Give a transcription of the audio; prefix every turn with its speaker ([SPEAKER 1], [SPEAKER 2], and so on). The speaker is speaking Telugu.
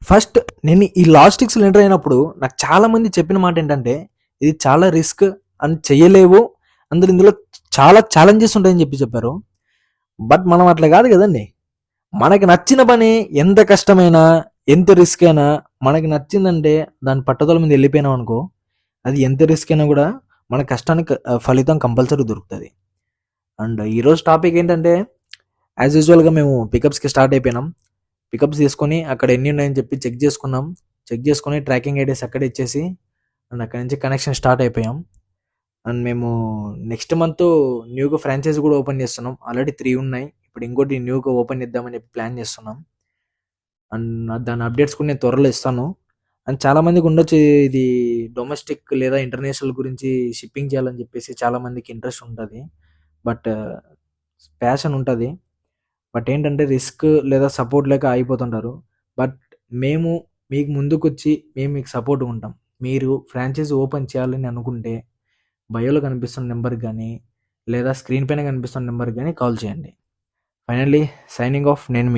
[SPEAKER 1] ఫస్ట్ నేను ఈ లాజిస్టిక్స్లో ఎంటర్ అయినప్పుడు నాకు చాలా మంది చెప్పిన మాట ఏంటంటే, ఇది చాలా రిస్క్ అని చెయ్యలేవు, అందులో ఇందులో చాలా ఛాలెంజెస్ ఉంటాయని చెప్పారు. బట్ మనం అట్లా కాదు కదండి. మనకి నచ్చిన పని ఎంత కష్టమైనా, ఎంత రిస్క్ అయినా, మనకి నచ్చిందంటే దాని పట్టుదల మీద వెళ్ళిపోయినాం అనుకో, అది ఎంత రిస్క్ అయినా కూడా మన కష్టానికి ఫలితం కంపల్సరీ దొరుకుతుంది. అండ్ ఈరోజు టాపిక్ ఏంటంటే, యాజ్ యూజువల్గా మేము పికప్స్కి స్టార్ట్ అయిపోయినాం. పికప్స్ తీసుకొని అక్కడ ఎన్ని ఉన్నాయని చెప్పి చెక్ చేసుకున్నాం. చెక్ చేసుకొని ట్రాకింగ్ ఐడీస్ అక్కడే ఇచ్చేసి అండ్ అక్కడి నుంచి కనెక్షన్ స్టార్ట్ అయిపోయాం. అండ్ మేము నెక్స్ట్ మంత్ న్యూగా ఫ్రాంచైజీ కూడా ఓపెన్ చేస్తున్నాం. ఆల్రెడీ 3 ఉన్నాయి. ఇప్పుడు ఇంకోటి న్యూగా ఓపెన్ చేద్దామని చెప్పి ప్లాన్ చేస్తున్నాం. అండ్ దాని అప్డేట్స్ కూడా నేను త్వరలో ఇస్తాను. అండ్ చాలామందికి ఉండొచ్చు ఇది డొమెస్టిక్ లేదా ఇంటర్నేషనల్ గురించి షిప్పింగ్ చేయాలని చెప్పేసి చాలామందికి ఇంట్రెస్ట్ ఉంటుంది. బట్ ప్యాషన్ ఉంటుంది. బట్ ఏంటంటే రిస్క్ లేదా సపోర్ట్ లేక ఆగిపోతుంటారు. బట్ మేము మీకు ముందుకొచ్చి మేము మీకు సపోర్ట్గా ఉంటాం. మీరు ఫ్రాంచైజీ ఓపెన్ చేయాలని అనుకుంటే బయోలో కనిపిస్తున్న నెంబర్కి కానీ లేదా స్క్రీన్ పైన కనిపిస్తున్న నెంబర్కి కానీ కాల్ చేయండి. ఫైనల్లీ సైనింగ్ ఆఫ్, నేను మీకు